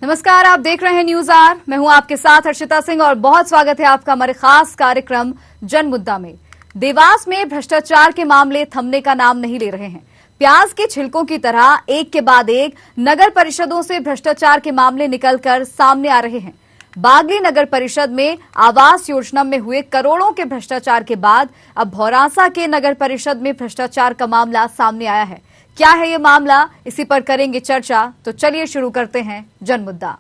नमस्कार, आप देख रहे हैं न्यूज आर। मैं हूं आपके साथ हर्षिता सिंह और बहुत स्वागत है आपका हमारे खास कार्यक्रम जन मुद्दा में। देवास में भ्रष्टाचार के मामले थमने का नाम नहीं ले रहे हैं। प्याज के छिलकों की तरह एक के बाद एक नगर परिषदों से भ्रष्टाचार के मामले निकलकर सामने आ रहे हैं। बागली नगर परिषद में आवास योजना में हुए करोड़ों के भ्रष्टाचार के बाद अब भौरासा के नगर परिषद में भ्रष्टाचार का मामला सामने आया है। क्या है ये मामला, इसी पर करेंगे चर्चा। तो चलिए शुरू करते हैं जन मुद्दा।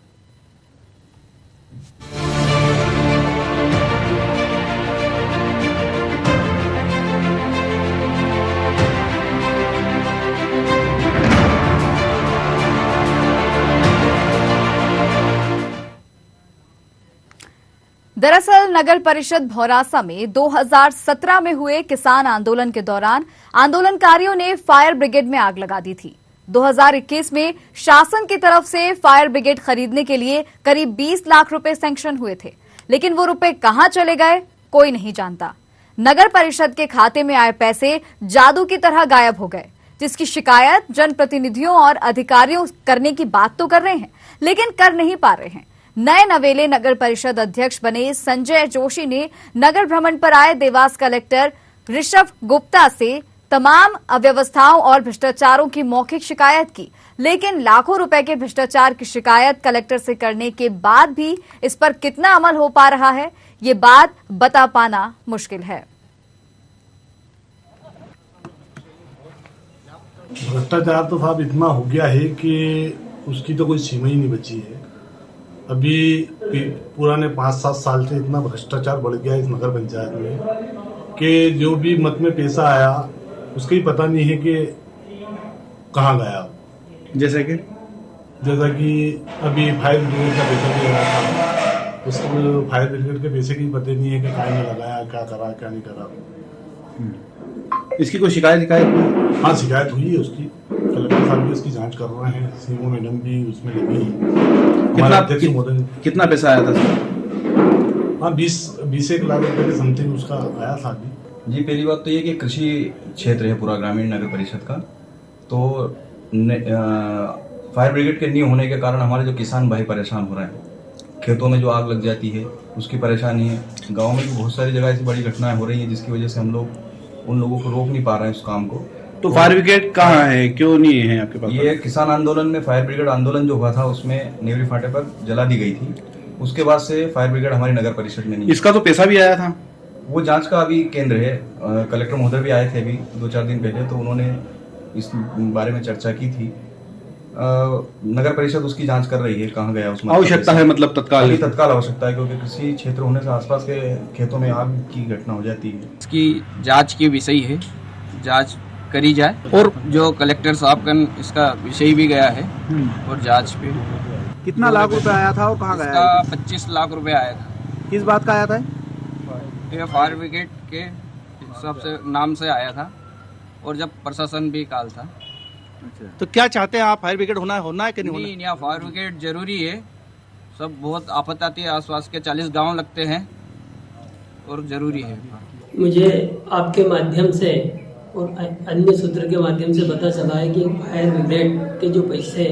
दरअसल नगर परिषद भौरासा में 2017 में हुए किसान आंदोलन के दौरान आंदोलनकारियों ने फायर ब्रिगेड में आग लगा दी थी। 2021 में शासन की तरफ से फायर ब्रिगेड खरीदने के लिए करीब 20 लाख रुपए सैंक्शन हुए थे, लेकिन वो रुपए कहां चले गए कोई नहीं जानता। नगर परिषद के खाते में आए पैसे जादू की तरह गायब हो गए, जिसकी शिकायत जनप्रतिनिधियों और अधिकारियों करने की बात तो कर रहे हैं, लेकिन कर नहीं पा रहे हैं। नए नवेले नगर परिषद अध्यक्ष बने संजय जोशी ने नगर भ्रमण पर आए देवास कलेक्टर ऋषभ गुप्ता से तमाम अव्यवस्थाओं और भ्रष्टाचारों की मौखिक शिकायत की, लेकिन लाखों रुपए के भ्रष्टाचार की शिकायत कलेक्टर से करने के बाद भी इस पर कितना अमल हो पा रहा है, ये बात बता पाना मुश्किल है। भ्रष्टाचार तो साहब इतना हो गया है कि उसकी तो कोई सीमा ही नहीं बची है। अभी पुराने 5-7 साल से इतना भ्रष्टाचार बढ़ गया है इस नगर पंचायत में कि जो भी मत में पैसा आया उसका ही पता नहीं है कि कहाँ गया। जैसा कि अभी फायर ब्रिगेड का पैसा भी आया था, उसको फायर ब्रिगेड के पैसे की पता नहीं है कि कहाँ में लगाया, क्या करा क्या नहीं करा। इसकी कोई शिकायत? हाँ, शिकायत हुई है उसकी। कलेक्टर साहब भी उसकी जांच कर रहे हैं, सीओ मैडम भी उसमें लगी है। कितना पैसा आया था सर? हाँ, 20 लाख रुपए के समथिंग उसका आया था अभी। जी, पहली बात तो ये कि कृषि क्षेत्र है पूरा ग्रामीण नगर परिषद का, तो फायर ब्रिगेड के नहीं होने के कारण हमारे जो किसान भाई परेशान हो रहे हैं। खेतों में जो आग लग जाती है उसकी परेशानी है। गाँव में भी बहुत सारी जगह ऐसी बड़ी घटनाएं हो रही हैं जिसकी वजह से हम लोग उन लोगों को रोक नहीं पा रहे हैं उस काम को। तो फायर ब्रिगेड कहाँ है, क्यों नहीं है आपके पास? ये किसान आंदोलन में फायर ब्रिगेड आंदोलन जो हुआ था उसमें नेवरी फाटे पर जला दी गई थी। उसके बाद से फायर ब्रिगेड हमारी नगर परिषद में नहीं। इसका तो पैसा भी आया था, वो जांच का अभी केंद्र है। कलेक्टर महोदय भी आए थे अभी 2-4 दिन पहले, तो उन्होंने इस बारे में चर्चा की थी। नगर परिषद उसकी जांच कर रही है कहाँ गया उसमें। आवश्यकता है मतलब तत्काल आवश्यकता है, क्योंकि कृषि क्षेत्र होने से आसपास के खेतों में आग की घटना हो जाती है। इसकी जांच की विषय है, जांच करी जाए। और जो कलेक्टर साहब का इसका विषय भी गया है और जांच पे। कितना लाख रुपए आया था और कहाँ गया? इसका 25 लाख रुपए आया था। किस बात का आया था? ये फायर ब्रिगेड के हिसाब से नाम से आया था और जब प्रशासन भी काल था। तो क्या चाहते हैं आप? फायर ब्रिगेड होना है कि नहीं? यहाँ फायर ब्रिगेड जरूरी है। सब बहुत आफत आती है, आसपास के 40 गाँव लगते हैं और जरूरी है। मुझे आपके माध्यम से और अन्य सूत्र के माध्यम से पता चला है कि फायर ब्रिगेड के जो पैसे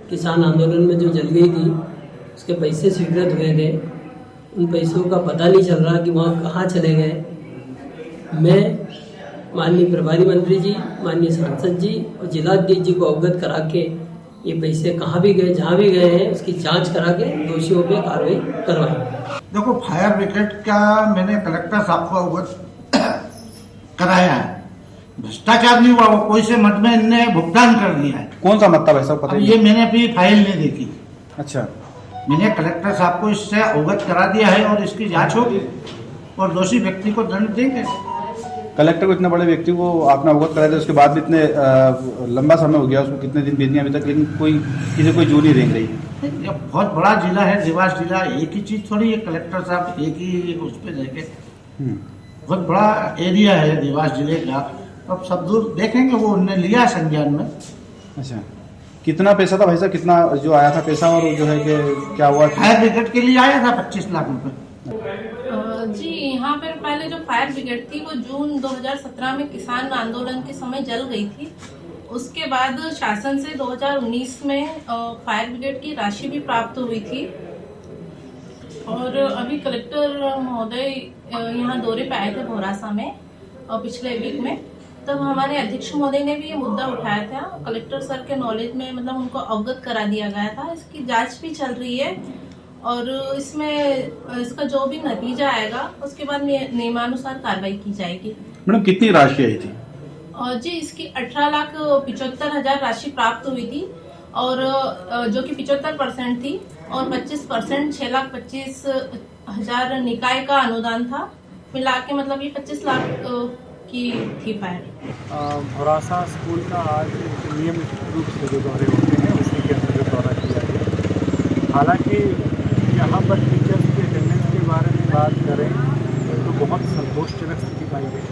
किसान आंदोलन में जो जल गई थी उसके पैसे स्वीकृत हुए थे। उन पैसों का पता नहीं चल रहा कि वहाँ कहाँ चले गए। मैं माननीय प्रभारी मंत्री जी, माननीय सांसद जी और जिलाधीश जी को अवगत करा के ये पैसे कहाँ भी गए, जहाँ भी गए हैं उसकी जांच करा के दोषियों पे कार्रवाई करवाएं। देखो, फायर ब्रिगेड का मैंने कलेक्टर साहब को अवगत कराया है। भ्रष्टाचार नहीं हुआ, वो कोई से मत में इनने भुगतान कर दिया है। कौन सा मत था वैसा पता? ये मैंने अभी फाइल नहीं देखी। अच्छा, मैंने कलेक्टर साहब को इससे अवगत करा दिया है और इसकी जांच होगी और दोषी व्यक्ति को दंड देंगे। कलेक्टर को इतने बड़े व्यक्ति को आपने अवगत कराया था, उसके बाद भी इतने लंबा समय हो गया, उसको कितने दिन बीत गए अभी तक, लेकिन किसी कोई जू नहीं रेंग रही। ये बहुत बड़ा जिला है देवास जिला, एक ही चीज थोड़ी है। कलेक्टर साहब एक ही उस पर देखे, बहुत बड़ा एरिया है देवास जिले का। अब सब दूर देखेंगे, वो उन्होंने लिया संज्ञान में। अच्छा, कितना पैसा था भाई साहब, कितना जो आया था पैसा और जो है कि क्या हुआ? फायर ब्रिगेड के लिए आया था 25 लाख रुपए। जी, यहाँ पर पहले जो फायर ब्रिगेड थी वो जून 2017 में किसान आंदोलन के समय जल गई थी। उसके बाद शासन से 2019 में फायर ब्रिगेड की राशि भी प्राप्त हुई थी और अभी कलेक्टर महोदय यहाँ दौरे पे आए थे भोरासा में पिछले वीक में, तब हमारे अध्यक्ष महोदय ने भी ये मुद्दा उठाया था। कलेक्टर सर के नॉलेज में मतलब उनको अवगत करा दिया गया था। इसकी जांच भी चल रही है और इसमें इसका जो भी नतीजा आएगा उसके बाद नियमानुसार कार्रवाई की जाएगी। मैडम कितनी राशि आई थी? जी इसकी 18,75,000 राशि प्राप्त हुई थी और जो कि 75% थी और 25% 6,25,000 निकाय का अनुदान था, मिला के मतलब ये 25 लाख की थी फायर। भोरासा स्कूल का आज नियमित रूप से जो दौरे होते हैं उसी के अंतर्गत दौरा किया गया। हालांकि यहाँ पर टीचर्स के अटेंडेंस के बारे में बात करें तो बहुत संतोषजनक स्थिति पाई गई।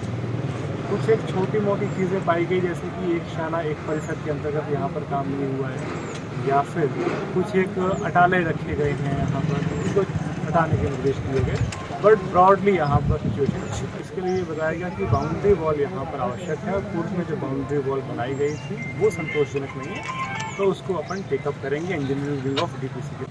कुछ एक छोटी मोटी चीज़ें पाई गई, जैसे कि एक शाला एक परिषद के अंतर्गत यहाँ पर काम नहीं हुआ है या फिर कुछ एक अटाले रखे गए हैं यहाँ पर, उसको हटाने के निर्देश दिए गए। बट ब्रॉडली यहाँ पर सिचुएशन अच्छी है। इसके लिए बताया गया कि बाउंड्री वॉल यहाँ पर आवश्यक है और पूर्व में जो बाउंड्री वॉल बनाई गई थी वो संतोषजनक नहीं है, तो उसको अपन टेकअप करेंगे इंजीनियरिंग विंग ऑफ डीपीसी के।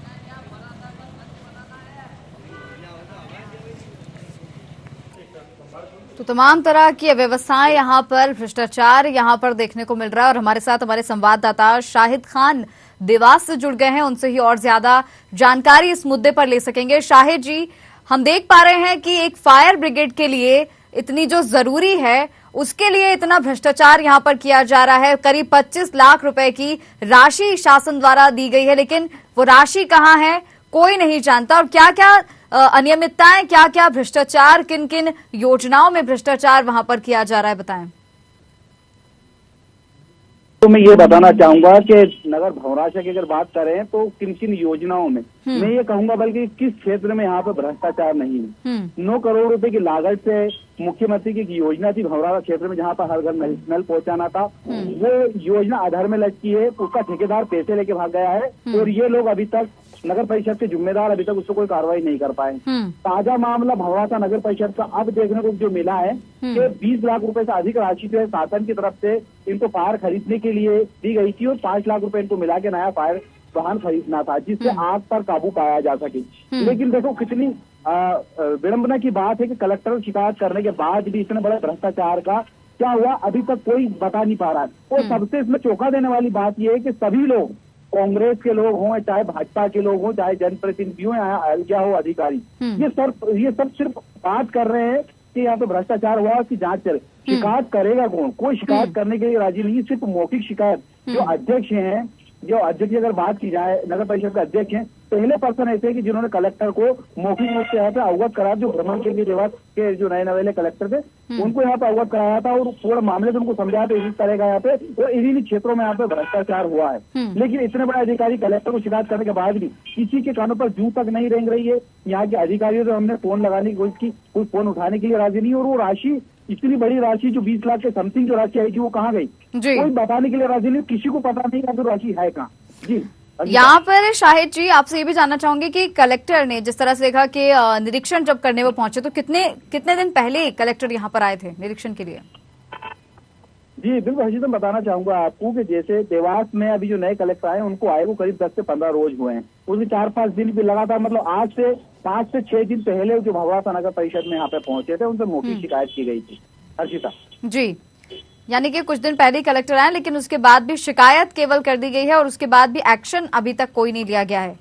तो तमाम तरह की अव्यवस्थाएं यहाँ पर, भ्रष्टाचार यहाँ पर देखने को मिल रहा है और हमारे साथ हमारे संवाददाता शाहिद खान देवास से जुड़ गए हैं, उनसे ही और ज्यादा जानकारी इस मुद्दे पर ले सकेंगे। शाहिद जी, हम देख पा रहे हैं कि एक फायर ब्रिगेड के लिए इतनी जो जरूरी है उसके लिए इतना भ्रष्टाचार यहाँ पर किया जा रहा है। करीब 25 लाख रुपए की राशि शासन द्वारा दी गई है, लेकिन वो राशि कहाँ है कोई नहीं जानता। और क्या क्या अनियमितताएं, क्या क्या भ्रष्टाचार, किन किन योजनाओं में भ्रष्टाचार वहां पर किया जा रहा है, बताएं। तो मैं ये बताना चाहूंगा कि नगर भौरासा की अगर बात करें तो किन किन योजनाओं में, मैं ये कहूंगा बल्कि किस क्षेत्र में यहाँ पे भ्रष्टाचार नहीं है। 9 करोड़ रुपए की लागत से मुख्यमंत्री की एक योजना थी भौरासा क्षेत्र में जहाँ पर हर घर नल पहुंचाना था, वो योजना आधार में लटकी है, उसका ठेकेदार पैसे लेके भाग गया है और ये लोग अभी तक नगर परिषद के जिम्मेदार अभी तक उसको कोई कार्रवाई नहीं कर पाए। ताजा मामला भौरासा नगर परिषद का अब देखने को जो मिला है कि 20 लाख रुपए से अधिक राशि जो है शासन की तरफ से इनको फायर खरीदने के लिए दी गई थी और 5 लाख रुपए इनको मिला के नया फायर वाहन खरीदना था जिससे आग पर काबू पाया जा सके। लेकिन देखो कितनी विडंबना की बात है कि कलेक्टर शिकायत करने के बाद भी इतने बड़े भ्रष्टाचार का क्या हुआ अभी तक कोई बता नहीं पा रहा है। और सबसे इसमें चौंका देने वाली बात यह है कि सभी लोग, कांग्रेस के लोग हों चाहे भाजपा के लोग हों चाहे जनप्रतिनिधि हों या क्या हो अधिकारी, ये सब सिर्फ बात कर रहे हैं कि यहाँ पे भ्रष्टाचार हुआ उसकी जांच चले। शिकायत करेगा कौन? कोई शिकायत करने के लिए राजी नहीं, सिर्फ मौखिक शिकायत। जो अध्यक्ष हैं, जो अध्यक्ष की अगर बात की जाए, नगर परिषद के अध्यक्ष हैं, पहले पर्सन ऐसे हैं कि जिन्होंने कलेक्टर को मौखिक रूप से यहाँ पे अवगत कराया। जो भ्रमण के लिए देवास के जो नए नवेले कलेक्टर थे उनको यहाँ पे अवगत कराया था और पूरे मामले से उनको समझाया था इस तरह का यहाँ पे और इन्हीं क्षेत्रों में यहाँ पे भ्रष्टाचार हुआ है। लेकिन इतने बड़े अधिकारी कलेक्टर को शिकायत करने के बाद भी किसी के कानों पर जूं तक नहीं रेंग रही है। यहाँ के अधिकारियों से हमने फोन लगाने की कोशिश की, कोई फोन उठाने के लिए राजी नहीं। और वो राशि, इतनी बड़ी राशि जो 20 लाख के समथिंग जो राशि आई थी वो कहाँ गई, कोई बताने के लिए राजी नहीं, किसी को पता नहीं कि राशि है कहाँ। जी यहाँ पर शाहिद जी, आपसे ये भी जानना चाहूंगी कि कलेक्टर ने जिस तरह से देखा कि निरीक्षण जब करने वो पहुंचे तो कितने दिन पहले कलेक्टर यहाँ पर आए थे निरीक्षण के लिए? जी बिल्कुल हर्षित, मैं बताना चाहूंगा आपको कि जैसे देवास में अभी जो नए कलेक्टर आए उनको आए वो करीब 10 से 15 रोज हुए हैं, उसमें 4-5 दिन भी लगातार, मतलब आज से 5 से 6 दिन पहले जो भौरासा नगर परिषद में यहाँ पे पहुंचे थे उनसे मौखिक शिकायत की गई थी। हर्षिता जी, यानी कि कुछ दिन पहले कलेक्टर आए लेकिन उसके बाद भी शिकायत केवल कर दी गई है और उसके बाद भी एक्शन अभी तक कोई नहीं लिया गया है।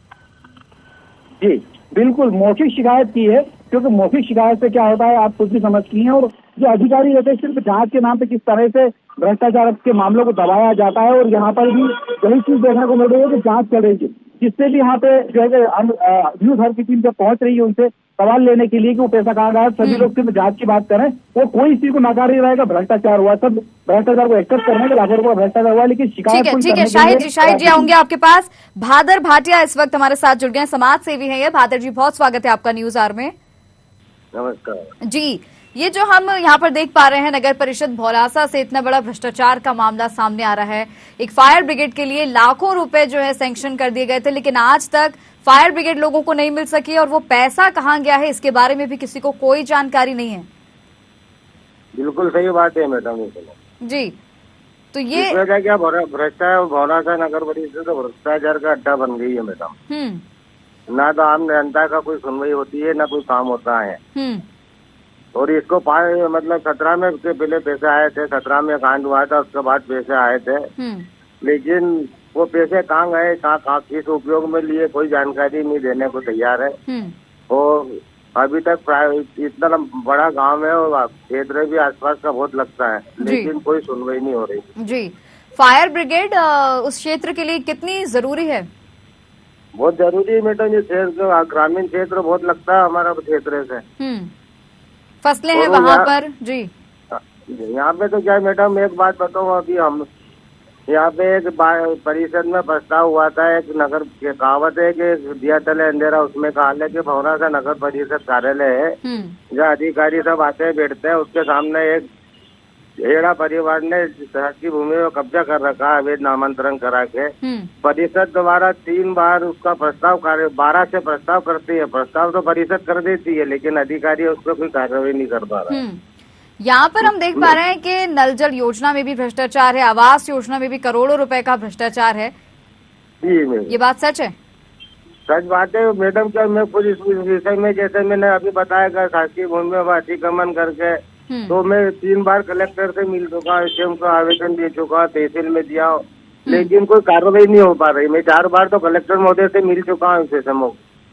जी बिल्कुल मौखिक शिकायत की है, क्योंकि मौखिक शिकायत से क्या होता है आप कुछ भी समझती हैं। और जो अधिकारी रहते हैं सिर्फ जांच के नाम पे किस तरह से भ्रष्टाचार के मामलों को दबाया जाता है और यहाँ पर भी यही चीज देखने को मिल रही है कि जांच चल रही है, जिससे भी यहाँ पे जो है न्यूज हर की टीम जब पहुंच रही है उनसे सवाल लेने के लिए कि वो पैसा कहाँ गया, सभी लोग सिर्फ जांच की बात करें, वो कोई इसी को नकार नहीं रहेगा भ्रष्टाचार हुआ। सब भ्रष्टाचार को एक्सेप्ट करने के लाखों रुपया भ्रष्टाचार हुआ, लेकिन शिकायत ठीक है शाहिद जी आऊंगे आपके पास। भादर भाटिया इस वक्त हमारे साथ जुड़ गए, समाज सेवी हैं ये। भादर जी, बहुत स्वागत है आपका न्यूज आवर में। नमस्कार जी, ये जो हम यहाँ पर देख पा रहे हैं नगर परिषद भौरासा से इतना बड़ा भ्रष्टाचार का मामला सामने आ रहा है। एक फायर ब्रिगेड के लिए लाखों रुपए जो है सैंक्शन कर दिए गए थे, लेकिन आज तक फायर ब्रिगेड लोगों को नहीं मिल सकी और वो पैसा कहाँ गया है इसके बारे में भी किसी को कोई जानकारी नहीं है। बिल्कुल सही बात है मैडम। जी, तो ये इसमें क्या भ्रष्टाचार भौरासा नगर परिषद तो भ्रष्टाचार का अड्डा बन गई है मैडम। ना तो आम जनता का कोई सुनवाई होती है, ना कोई काम होता है। और इसको मतलब 17 में उसके पहले पैसे आए थे, 17 में कांड हुआ था, उसके बाद पैसे आए थे, लेकिन वो पैसे कहाँ गए, कहाँ किस उपयोग में लिए, कोई जानकारी नहीं देने को तैयार है। और अभी तक इतना बड़ा गांव है और क्षेत्र भी आसपास का बहुत लगता है, लेकिन कोई सुनवाई नहीं हो रही। जी, फायर ब्रिगेड उस क्षेत्र के लिए कितनी जरूरी है? बहुत जरूरी है मैडम, ये क्षेत्र ग्रामीण क्षेत्र बहुत लगता है हमारा क्षेत्र से। फसलें हैं वहाँ पर जी। यहाँ पे तो क्या है मैडम, एक बात बताऊँ, अभी हम यहाँ पे एक परिषद में प्रस्ताव हुआ था, एक नगर की कहावत है कि दिया तले अंधेरा, उसमें कहा है कि भौरासा नगर परिषद कार्यालय है जहाँ अधिकारी सब आते हैं, बैठते हैं, उसके सामने एक हेड़ा परिवार ने शासकीय भूमि में कब्जा कर रखा, अवैध नामांतरण करा के। परिषद द्वारा 3 बार उसका प्रस्ताव 12 से प्रस्ताव करती है, प्रस्ताव तो परिषद कर देती है, लेकिन अधिकारी उस पर कोई कार्रवाई नहीं कर पा रहा। यहाँ पर हम देख पा रहे हैं कि नल जल योजना में भी भ्रष्टाचार है, आवास योजना में भी करोड़ों रुपए का भ्रष्टाचार है। जी, ये बात सच है? सच बात है मैडम। क्या मैं खुद इस विषय में, जैसे मैंने अभी बताया, शासकीय भूमि में अतिक्रमण करके तो मैं 3 बार कलेक्टर से मिल चुका, एसडीएम को आवेदन दे चुका, तहसील में दिया, लेकिन कोई कार्रवाई नहीं हो पा रही। मैं 4 बार तो कलेक्टर महोदय से मिल चुका हूँ। इसे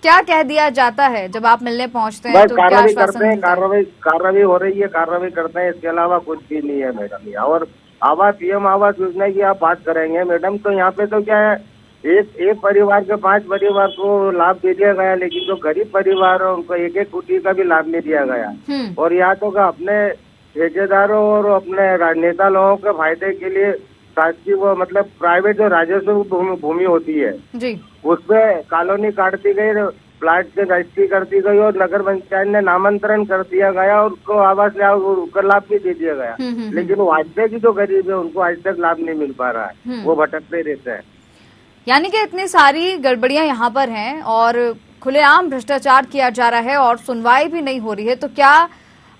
क्या कह दिया जाता है जब आप मिलने पहुँचते हैं? तो कार्रवाई करते हैं, कार्रवाई हो रही है, कार्रवाई करते हैं, इसके अलावा कुछ भी नहीं है मैडम। और आवास पीएम आवास योजना की आप बात करेंगे मैडम, तो यहाँ पे तो क्या है, एक परिवार के 5 परिवार को लाभ दे दिया गया, लेकिन जो गरीब परिवार है उनको 1-1 कोटी का भी लाभ नहीं दिया गया। और यहाँ तो अपने ठेकेदारों और अपने नेता लोगों के फायदे के लिए शासकीय वो मतलब प्राइवेट जो राजस्व भूमि होती है जी, उसमें कॉलोनी काटती गई, प्लाट की रजिस्ट्री करती गई और नगर पंचायत ने नामांतरण कर दिया गया और उसको आवास का लाभ भी दे दिया गया। लेकिन वाजपेयी की जो गरीब है उनको आज तक लाभ नहीं मिल पा रहा है, वो भटकते रहते हैं। यानी कि इतनी सारी गड़बड़ियां यहाँ पर हैं और खुलेआम भ्रष्टाचार किया जा रहा है और सुनवाई भी नहीं हो रही है, तो क्या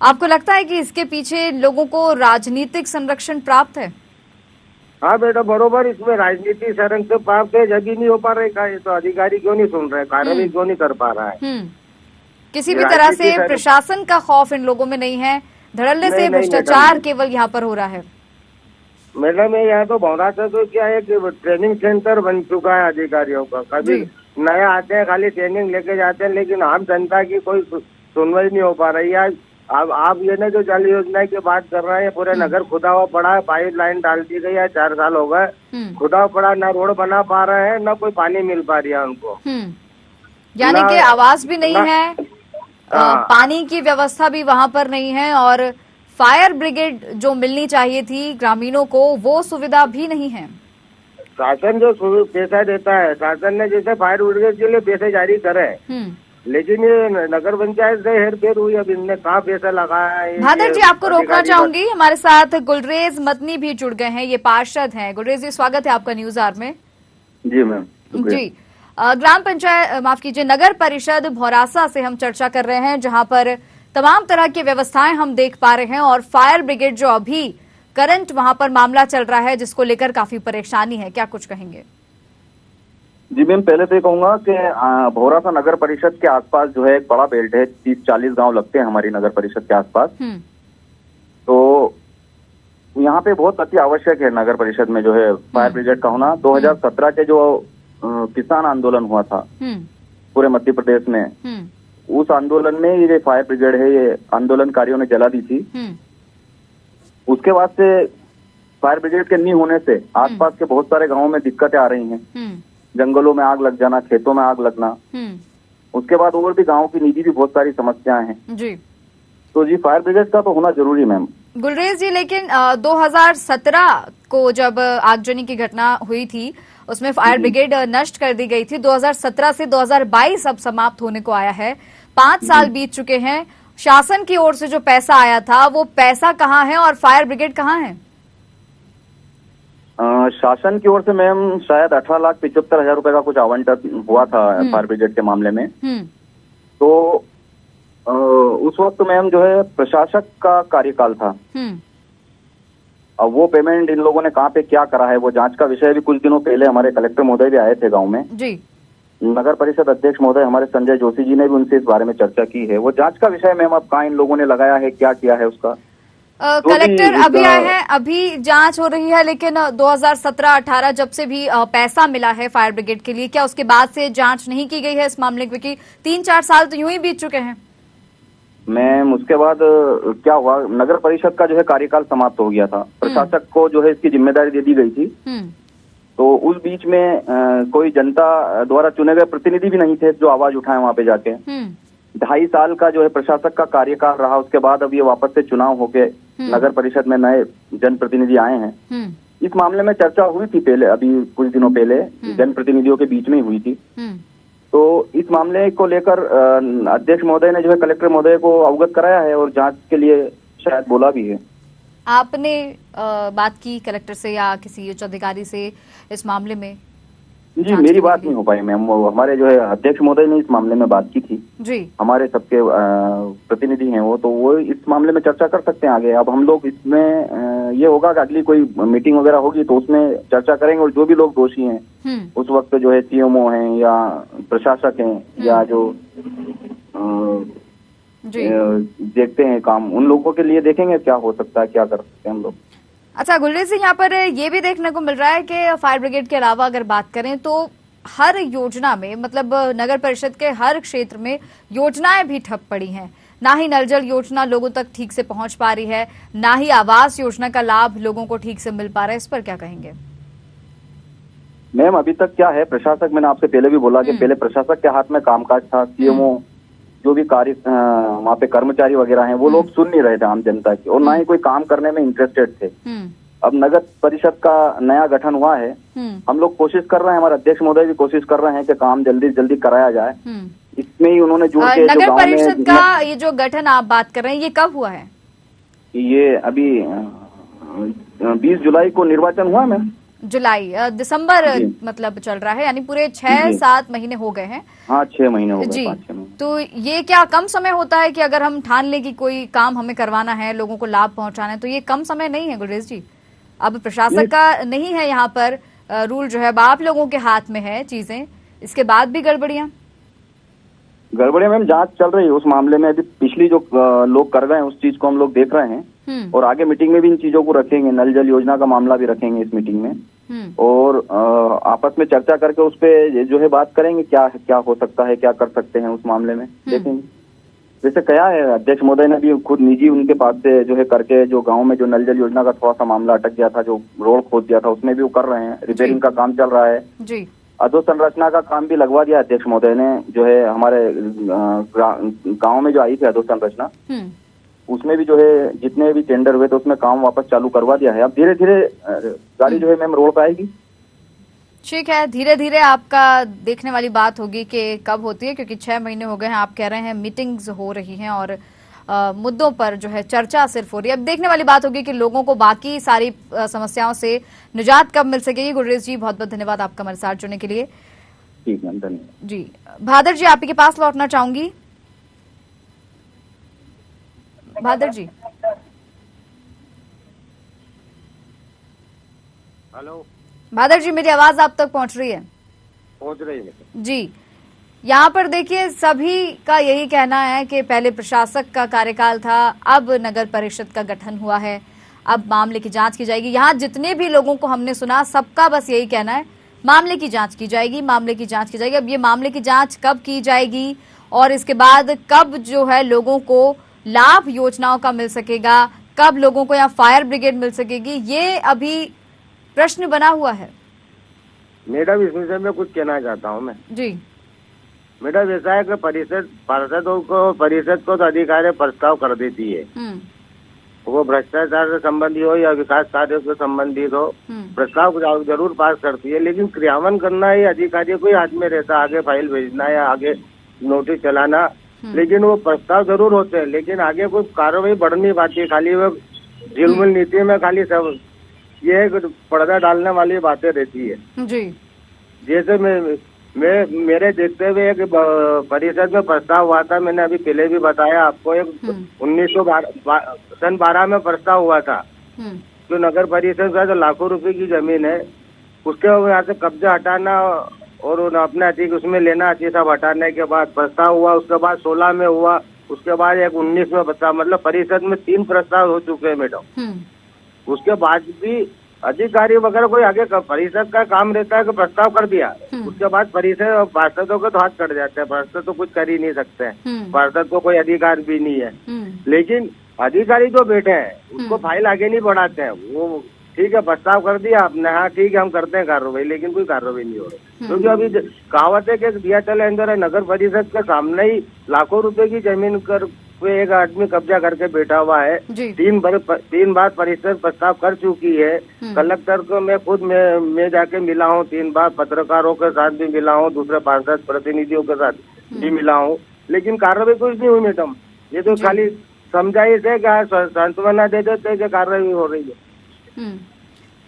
आपको लगता है कि इसके पीछे लोगों को राजनीतिक संरक्षण प्राप्त है? हाँ बेटा बरोबर, इसमें राजनीतिक संरक्षण प्राप्त है, जब ही नहीं हो पा रहा है तो अधिकारी क्यों नहीं सुन रहे, कार्रवाई क्यों नहीं कर पा रहा है? किसी भी तरह से प्रशासन का खौफ इन लोगों में नहीं है, धड़ल्ले से भ्रष्टाचार केवल यहाँ पर हो रहा है। मैडम यहाँ तो भौरासा तो क्या है कि ट्रेनिंग सेंटर बन चुका है अधिकारियों का, कभी नया आते हैं खाली ट्रेनिंग लेके जाते हैं, लेकिन आम जनता की कोई सुनवाई नहीं हो पा रही है। अब आप ये ना जो जल योजना की बात कर रहे हैं, पूरे नगर खुदा हुआ पड़ा है, पाइप लाइन डाल दी गई है, 4 साल हो गए, खुदा हुआ पड़ा, ना रोड बना पा रहे हैं, ना कोई पानी मिल पा रही है उनको। यानी कि आवास भी नहीं है, पानी की व्यवस्था भी वहाँ पर नहीं है और फायर ब्रिगेड जो मिलनी चाहिए थी ग्रामीणों को वो सुविधा भी नहीं है। शासन जो पैसा देता है, शासन ने जैसे फायर ब्रिगेड के लिए पैसे जारी करे, लेकिन ये नगर पंचायत से हेरफेर हुई, अब इनने कहाँ पैसा लगाया है। भादर जी, आपको रोकना चाहूंगी, हमारे साथ गुलरेज मतनी भी जुड़ गए हैं, ये पार्षद हैं। गुलरेज जी, स्वागत है आपका न्यूज आवर में। जी मैम। जी, ग्राम पंचायत माफ कीजिए नगर परिषद भौरासा से हम चर्चा कर रहे हैं, जहां पर तमाम तरह की व्यवस्थाएं हम देख पा रहे हैं और फायर ब्रिगेड जो अभी करंट वहां पर मामला चल रहा है जिसको लेकर काफी परेशानी है, क्या कुछ कहेंगे? जी मैम, पहले तो ये कहूंगा कि भौरासा नगर परिषद के आसपास जो है एक बड़ा बेल्ट है, 30-40 गांव लगते हैं हमारी नगर परिषद के आसपास। तो यहाँ पे बहुत अति आवश्यक है नगर परिषद में जो है फायर ब्रिगेड का होना। 2017 के जो किसान आंदोलन हुआ था पूरे मध्य प्रदेश में, उस आंदोलन में ये फायर ब्रिगेड है, ये आंदोलनकारियों ने जला दी थी। उसके बाद से फायर ब्रिगेड के नहीं होने से आसपास के बहुत सारे गांवों में दिक्कतें आ रही हैं, जंगलों में आग लग जाना, खेतों में आग लगना। उसके बाद और भी गांव की निजी भी बहुत सारी समस्याएं हैं जी। तो जी फायर ब्रिगेड का तो होना जरूरी मैम। गुलरेज जी, लेकिन 2017 को जब आगजनी की घटना हुई थी उसमें फायर ब्रिगेड नष्ट कर दी गई थी। 2017 से 2022 अब समाप्त होने को आया है, 5 साल बीत चुके हैं। शासन की ओर से जो पैसा आया था वो पैसा कहाँ है और फायर ब्रिगेड कहाँ है? शासन की ओर से मैम शायद 18,75,000 रुपए का कुछ आवंटन हुआ था फायर ब्रिगेड के मामले में। तो उस वक्त मैम जो है प्रशासक का कार्यकाल था। अब वो पेमेंट इन लोगों ने कहाँ पे क्या करा है, वो जांच का विषय भी कुछ दिनों पहले हमारे कलेक्टर महोदय भी आए थे गांव में जी। नगर परिषद अध्यक्ष महोदय हमारे संजय जोशी जी ने भी उनसे इस बारे में चर्चा की है। वो जांच का विषय मैम अब कहाँ इन लोगों ने लगाया है, क्या किया है उसका कलेक्टर अभी आए हैं, अभी जांच हो रही है, लेकिन 2017-18 जब से भी पैसा मिला है फायर ब्रिगेड के लिए, क्या उसके बाद से जांच नहीं की गई है इस मामले में? क्योंकि 3-4 साल तो यूं ही बीत चुके हैं। मैम उसके बाद क्या हुआ, नगर परिषद का जो है कार्यकाल समाप्त हो गया था, प्रशासक को जो है इसकी जिम्मेदारी दे दी गई थी। तो उस बीच में कोई जनता द्वारा चुने गए प्रतिनिधि भी नहीं थे जो आवाज उठाए वहां पे जाके। 2.5 साल का जो है प्रशासक का कार्यकाल रहा, उसके बाद अब ये वापस से चुनाव होके नगर परिषद में नए जनप्रतिनिधि आए हैं। इस मामले में चर्चा हुई थी पहले, अभी कुछ दिनों पहले जनप्रतिनिधियों के बीच में ही हुई थी। तो इस मामले को लेकर अध्यक्ष महोदय ने जो है कलेक्टर महोदय को अवगत कराया है और जांच के लिए शायद बोला भी है। आपने बात की कलेक्टर से या किसी उच्च अधिकारी से इस मामले में? जी मेरी बात नहीं हो पाई मैम, हमारे जो है अध्यक्ष महोदय ने इस मामले में बात की थी जी। हमारे सबके प्रतिनिधि हैं वो, तो वो इस मामले में चर्चा कर सकते हैं आगे। अब हम लोग इसमें ये होगा कि अगली कोई मीटिंग वगैरह होगी तो उसमें चर्चा करेंगे और जो भी लोग दोषी हैं उस वक्त जो है सीएमओ हैं या प्रशासक हैं या जो देखते हैं काम, उन लोगों के लिए देखेंगे क्या हो सकता है, क्या कर सकते हैं हम लोग। अच्छा गुलरेज सिंह, यहाँ पर ये भी देखने को मिल रहा है कि फायर ब्रिगेड के अलावा अगर बात करें तो हर योजना में, मतलब नगर परिषद के हर क्षेत्र में योजनाएं भी ठप पड़ी हैं। ना ही नल जल योजना लोगों तक ठीक से पहुंच पा रही है, ना ही आवास योजना का लाभ लोगों को ठीक से मिल पा रहा है। इस पर क्या कहेंगे? मैम अभी तक क्या है, प्रशासक, मैंने आपसे पहले भी बोला कि पहले प्रशासक के हाथ में कामकाज था, सीएमओ जो भी कार्य वहाँ पे कर्मचारी वगैरह हैं वो लोग सुन नहीं रहे थे आम जनता की, और ना ही कोई काम करने में इंटरेस्टेड थे। अब नगर परिषद का नया गठन हुआ है, हम लोग कोशिश कर रहे हैं, हमारे अध्यक्ष महोदय भी कोशिश कर रहे हैं कि काम जल्दी से जल्दी कराया जाए। इसमें ही उन्होंने जुड़ के नगर परिषद का ये जो गठन आप बात कर रहे हैं, ये कब हुआ है? ये अभी 20 जुलाई को निर्वाचन हुआ मैम। जुलाई दिसंबर मतलब चल रहा है, यानी पूरे 6-7 महीने हो गए हैं। हाँ 6 महीने हो गए, जी। 5-6 महीने। तो ये क्या कम समय होता है कि अगर हम ठान ले कि कोई काम हमें करवाना है, लोगों को लाभ पहुंचाना है, तो ये कम समय नहीं है गुलरेज जी? अब प्रशासक का नहीं है यहाँ पर रूल, जो है अब आप लोगों के हाथ में है चीजें, इसके बाद भी गड़बड़ियां मैम जांच चल रही है उस मामले में। अभी पिछली जो लोग कर गए हैं उस चीज को हम लोग देख रहे हैं और आगे मीटिंग में भी इन चीजों को रखेंगे। नल जल योजना का मामला भी रखेंगे इस मीटिंग में और आपस में चर्चा करके उस पे जो है बात करेंगे क्या क्या हो सकता है, क्या कर सकते हैं उस मामले में, देखेंगे। जैसे कहा है अध्यक्ष महोदय ने भी खुद निजी उनके पास से जो है करके, जो गांव में जो नल जल योजना का थोड़ा सा मामला अटक गया था, जो रोड खोद दिया था, उसमें भी वो कर रहे हैं, रिपेयरिंग का काम चल रहा है जी। अधोसंरचना का काम भी लगवा दिया अध्यक्ष महोदय ने, जो है हमारे गांव में जो आई थी अधोसंरचना, उसमें भी जो है जितने भी टेंडर हुए थे उसमें काम वापस चालू करवा दिया है। अब धीरे धीरे गाड़ी जो है मैम रोड पे आएगी। ठीक है, धीरे धीरे आपका देखने वाली बात होगी कि कब होती है, क्योंकि 6 महीने हो गए हैं, आप कह रहे हैं मीटिंग्स हो रही हैं और मुद्दों पर जो है चर्चा सिर्फ हो रही है। अब देखने वाली बात होगी कि लोगों को बाकी सारी समस्याओं से निजात कब मिल सकेगी। गुलरेज जी बहुत बहुत धन्यवाद आपका हमारे साथ जुड़ने के लिए। ठीक है, धन्यवाद जी। भादर जी, आप ही के पास लौटना चाहूंगी। भादर जी। हेलो भादर जी, मेरी आवाज आप तक पहुंच रही है? पहुंच रही है जी। यहाँ पर देखिए सभी का यही कहना है कि पहले प्रशासक का कार्यकाल था, अब नगर परिषद का गठन हुआ है, अब मामले की जांच की जाएगी। यहाँ जितने भी लोगों को हमने सुना सबका बस यही कहना है, मामले की जांच की जाएगी, मामले की जांच की जाएगी। अब ये मामले की जांच कब की जाएगी और इसके बाद कब जो है लोगों को लाभ योजनाओं का मिल सकेगा, कब लोगों को यहाँ फायर ब्रिगेड मिल सकेगी, ये अभी प्रश्न बना हुआ है। मैडम इस विषय में कुछ कहना चाहता हूँ मैं। जी मैडम ऐसा है कि परिषद को तो अधिकारी प्रस्ताव कर देती है, वो भ्रष्टाचार से संबंधी हो या विकास कार्यों से संबंधित हो, प्रस्ताव जरूर पास करती है, लेकिन क्रियान्वयन करना ये अधिकारी को ही हाथ में रहता, आगे फाइल भेजना या आगे नोटिस चलाना। लेकिन वो प्रस्ताव जरूर होते हैं, लेकिन आगे कोई कार्रवाई बढ़ नहीं पाती। खाली वो झिलमिल नीति में खाली सब ये पर्दा डालने वाली बातें रहती है जी। जैसे मेरे देखते हुए एक परिषद में प्रस्ताव हुआ था, मैंने अभी पहले भी बताया आपको, एक 1912 में प्रस्ताव हुआ था जो नगर परिषद का जो लाखों रुपए की जमीन है उसके यहाँ से कब्जा हटाना और अपने अधिक उसमें लेना चाहिए। सब हटाने के बाद प्रस्ताव हुआ, उसके बाद 16 में हुआ, उसके बाद एक 19 में प्रस्ताव, मतलब परिषद में 3 प्रस्ताव हो चुके हैं मैडम। उसके बाद भी अधिकारी वगैरह कोई आगे परिषद का काम रहता है कि प्रस्ताव कर दिया, उसके बाद परिषद पार्षदों के तो हाथ कट जाते हैं, पार्षद तो कुछ कर ही नहीं सकते हैं, पार्षद को कोई अधिकार भी नहीं है। लेकिन अधिकारी जो बैठे हैं उसको फाइल आगे नहीं बढ़ाते हैं। वो ठीक है प्रस्ताव कर दिया आपने, हाँ ठीक है हम करते हैं कार्रवाई, लेकिन कोई कार्रवाई नहीं हो रही। क्योंकि अभी कहावत है कि दिया चले अंदर नगर परिषद के सामने ही लाखों रुपए की जमीन कर एक आदमी कब्जा करके बैठा हुआ है। 3 बार परिषद प्रस्ताव कर चुकी है। कलेक्टर को मैं खुद मैं जाके मिला हूँ 3 बार, पत्रकारों के साथ भी मिला हूँ, दूसरे पार्षद प्रतिनिधियों के साथ भी मिला हूँ, लेकिन कार्रवाई कुछ नहीं हुई मैडम। ये तो खाली समझाई से क्या सांत्वना दे देते कि कार्रवाई हो रही है।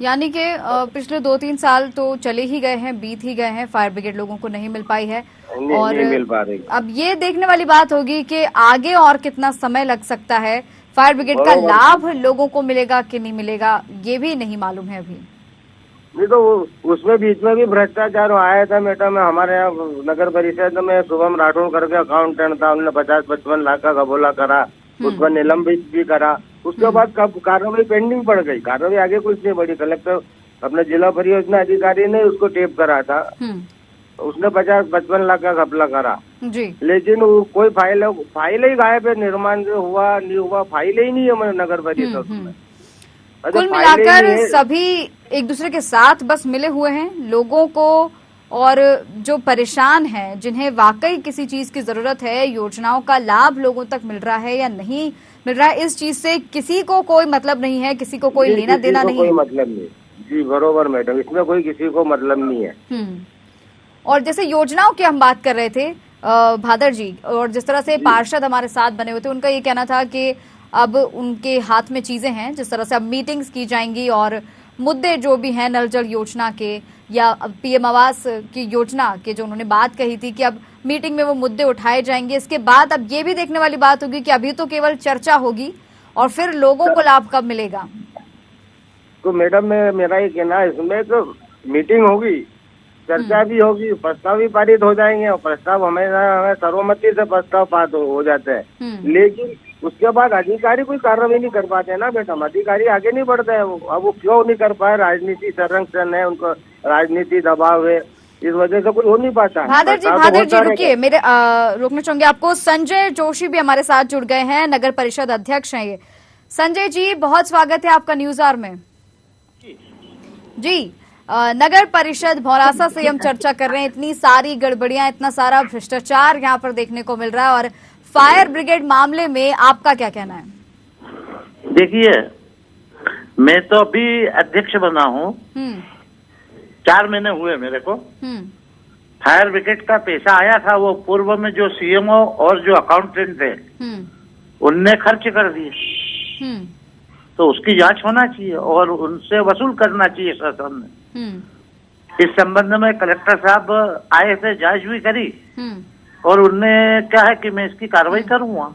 यानी कि पिछले 2-3 साल तो चले ही गए हैं, बीत ही गए हैं, फायर ब्रिगेड लोगों को नहीं मिल पाई है और नहीं मिल पा रही। अब ये देखने वाली बात होगी कि आगे और कितना समय लग सकता है, फायर ब्रिगेड का लाभ लोगों को मिलेगा कि नहीं मिलेगा ये भी नहीं मालूम है अभी। नहीं तो उसमें बीच में भी भ्रष्टाचार आया था मैडम। हमारे यहाँ नगर परिषद में शुभम राठौर करके अकाउंटेंट था, उन्होंने 50-55 लाख का कबूला करा, उसको निलंबित भी करा। उसके बाद कब कार्रवाई पेंडिंग पड़ गई, कार्रवाई आगे कुछ नहीं बढ़ी। कलेक्टर अपने जिला परियोजना अधिकारी ने उसको टेप करा था, उसने 50-55 लाख का घपला करा जी, लेकिन कोई फाइल ही गायब है। निर्माण जो हुआ नहीं हुआ, फाइल ही नहीं है नगर परिषद में। कुल मिलाकर सभी एक दूसरे के साथ बस मिले हुए हैं लोगों को, और जो परेशान हैं, जिन्हें वाकई किसी चीज की जरूरत है, योजनाओं का लाभ लोगों तक मिल रहा है या नहीं मिल रहा है, इस चीज से किसी को कोई मतलब नहीं है, किसी को कोई लेना देना नहीं है। कोई मतलब नहीं जी, बरोबर मैडम, इसमें कोई किसी को मतलब नहीं है। और जैसे योजनाओं की हम बात कर रहे थे भादर जी, और जिस तरह से पार्षद हमारे साथ बने हुए थे, उनका ये कहना था कि अब उनके हाथ में चीजें हैं, जिस तरह से अब मीटिंग्स की जाएंगी और मुद्दे जो भी हैं नल जल योजना के या पीएम आवास की योजना के जो उन्होंने बात कही थी कि अब मीटिंग में वो मुद्दे उठाए जाएंगे। इसके बाद अब ये भी देखने वाली बात होगी कि अभी तो केवल चर्चा होगी और फिर लोगों को लाभ कब मिलेगा। तो मैडम मेरा ये कहना है, इसमें तो मीटिंग होगी, चर्चा भी होगी, प्रस्ताव भी पारित हो जाएंगे, और प्रस्ताव हमें सर्वमति से प्रस्ताव पास हो जाते हैं, लेकिन उसके बाद अधिकारी कोई कार्रवाई नहीं कर पाते ना मैडम, अधिकारी आगे नहीं बढ़ते हैं। अब वो क्यों नहीं कर पाए, राजनीति संरक्षण है, उनको राजनीति दबाव है, इस वजह से कुछ हो नहीं पाता। भादर जी रुकिए, मेरे रोकना चाहूंगी आपको। संजय जोशी भी हमारे साथ जुड़ गए हैं, नगर परिषद अध्यक्ष हैं ये। संजय जी बहुत स्वागत है आपका न्यूज आवर में। जी नगर परिषद भौरासा से हम चर्चा कर रहे हैं, इतनी सारी गड़बड़ियां, इतना सारा भ्रष्टाचार यहाँ पर देखने को मिल रहा है, और फायर ब्रिगेड मामले में आपका क्या कहना है? देखिए, मैं तो अभी अध्यक्ष बना हूँ, 4 महीने हुए मेरे को। फायर ब्रिगेड का पैसा आया था, वो पूर्व में जो सीएमओ और जो अकाउंटेंट थे उनने खर्च कर दिए, तो उसकी जांच होना चाहिए और उनसे वसूल करना चाहिए शासन ने। इस संबंध में कलेक्टर साहब आए थे, जांच भी करी, और उनने क्या है कि मैं इसकी कार्रवाई करूंगा।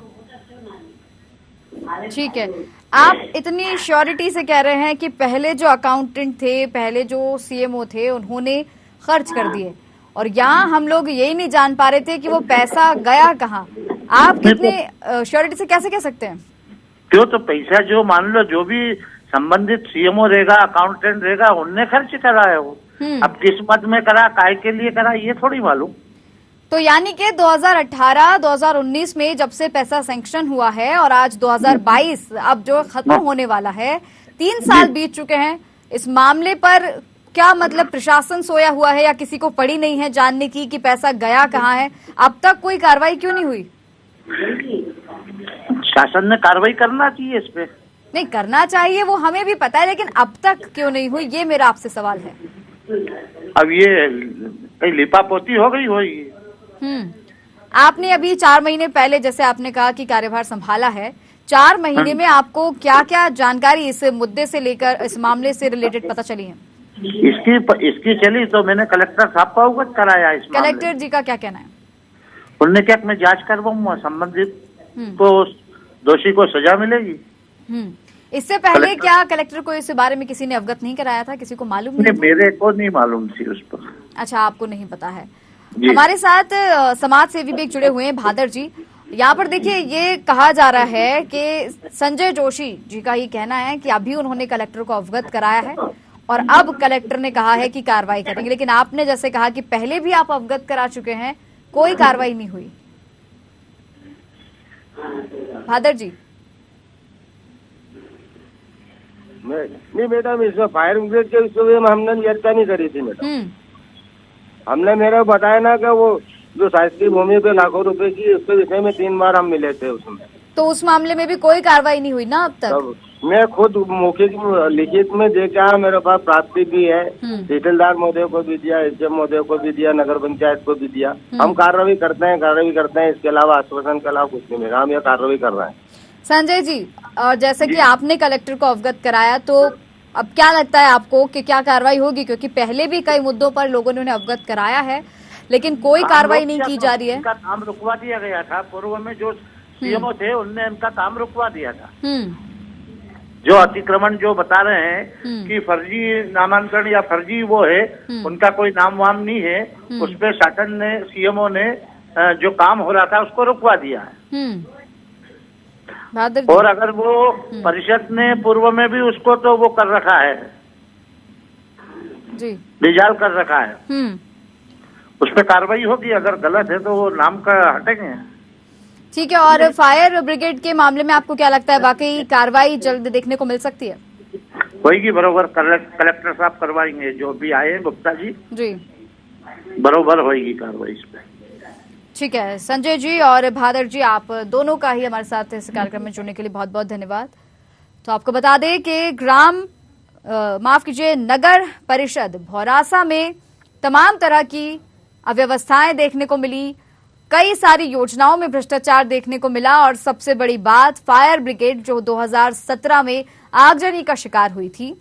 ठीक है, आप इतनी श्योरिटी से कह रहे हैं कि पहले जो अकाउंटेंट थे, पहले जो सीएमओ थे, उन्होंने खर्च कर दिए, और यहाँ हम लोग यही नहीं जान पा रहे थे कि वो पैसा गया कहाँ। आप कितने श्योरिटी से कैसे कह सकते हैं? क्यों, तो पैसा जो मान लो जो भी संबंधित सीएमओ रहेगा, अकाउंटेंट रहेगा, उनने खर्च करा है वो। अब किस मद में करा, काय के लिए करा, ये थोड़ी मालूम। तो यानी कि 2018-2019 में जब से पैसा सैंक्शन हुआ है और आज 2022 अब जो खत्म होने वाला है, 3 साल बीत चुके हैं, इस मामले पर क्या मतलब प्रशासन सोया हुआ है या किसी को पड़ी नहीं है जानने की कि पैसा गया कहाँ है? अब तक कोई कार्रवाई क्यों नहीं हुई? शासन ने कार्रवाई करना चाहिए इस पे। नहीं करना चाहिए, वो हमें भी पता है, लेकिन अब तक क्यों नहीं हुई, ये मेरा आपसे सवाल है। अब ये कहीं लिपापोती हो गई होगी। आपने अभी 4 महीने पहले, जैसे आपने कहा कि कार्यभार संभाला है, 4 महीने में आपको क्या क्या जानकारी इस मुद्दे से लेकर, इस मामले से रिलेटेड पता चली है? इसकी चली तो मैंने कलेक्टर साहब को अवगत कराया इस मामले। कलेक्टर जी का क्या कहना है? उन्होंने क्या, मैं जांच करवाऊंगा, संबंधित को दोषी को सजा मिलेगी। इससे पहले क्या कलेक्टर को इस बारे में किसी ने अवगत नहीं कराया था, किसी को मालूम नहीं था? मेरे को नहीं मालूम थी उस पर। अच्छा, आपको नहीं पता है। हमारे साथ समाज सेवी भी जुड़े हुए हैं, भादर जी। यहाँ पर देखिए, ये कहा जा रहा है कि संजय जोशी जी का ही कहना है कि अभी उन्होंने कलेक्टर को अवगत कराया है और अब कलेक्टर ने कहा है कि कार्रवाई करेंगे, लेकिन आपने जैसे कहा कि पहले भी आप अवगत करा चुके हैं, कोई कार्रवाई नहीं हुई। भादर जी। नहीं मैडम, इसमें फायर ब्रिगेड के विषय में हमने चर्चा नहीं करी थी मैडम। हमने मेरे को बताया ना कि वो जो शासकीय भूमि पे लाखों रुपए की, उसके विषय में 3 बार हम मिले थे उसमें। तो उस मामले में भी कोई कार्रवाई नहीं हुई ना अब तक? मैं खुद मौखिक लिखित में देखा, मेरे पास प्राप्ति भी है, तहसीलदार महोदय को भी दिया, एसडीएम महोदय को भी दिया, नगर पंचायत को भी दिया। हम कार्रवाई करते हैं। इसके अलावा आश्वासन के अलावा कुछ नहीं मिला, हम ये कार्रवाई कर रहे हैं। संजय जी, और जैसे कि आपने कलेक्टर को अवगत कराया, तो अब क्या लगता है आपको कि क्या कार्रवाई होगी? क्योंकि पहले भी कई मुद्दों पर लोगों ने उन्हें अवगत कराया है, लेकिन कोई कार्रवाई नहीं की जा रही है। उनका काम रुकवा दिया गया था। पूर्व में जो सीएमओ थे उनने उनका काम रुकवा दिया था। जो अतिक्रमण जो बता रहे हैं कि फर्जी नामांकन या फर्जी वो है, उनका कोई नाम वाम नहीं है। उस पर शासन ने, सीएमओ ने जो काम हो रहा था उसको रुकवा दिया है। और अगर वो परिषद ने पूर्व में भी उसको तो वो कर रखा है जी, डिजाल कर रखा है, उस पर कार्रवाई होगी। अगर गलत है तो वो नाम का हटेंगे। ठीक है। और फायर ब्रिगेड के मामले में आपको क्या लगता है, वाकई कार्रवाई जल्द देखने को मिल सकती है? होगी, बरोबर कलेक्टर साहब करवाएंगे, जो भी आए गुप्ता जी बरोबर होगी कार्रवाई इस पे। ठीक है। संजय जी और भादर जी, आप दोनों का ही हमारे साथ इस कार्यक्रम में जुड़ने के लिए बहुत बहुत धन्यवाद। तो आपको बता दें कि नगर परिषद भौरासा में तमाम तरह की अव्यवस्थाएं देखने को मिली, कई सारी योजनाओं में भ्रष्टाचार देखने को मिला, और सबसे बड़ी बात, फायर ब्रिगेड जो 2017 में आगजनी का शिकार हुई थी,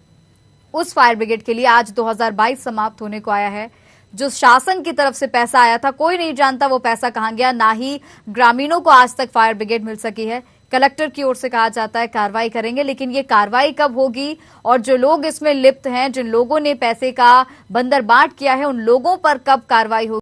उस फायर ब्रिगेड के लिए आज 2022 समाप्त होने को आया है। जो शासन की तरफ से पैसा आया था, कोई नहीं जानता वो पैसा कहां गया, ना ही ग्रामीणों को आज तक फायर ब्रिगेड मिल सकी है। कलेक्टर की ओर से कहा जाता है कार्रवाई करेंगे, लेकिन ये कार्रवाई कब होगी और जो लोग इसमें लिप्त हैं, जिन लोगों ने पैसे का बंदरबांट किया है, उन लोगों पर कब कार्रवाई होगी?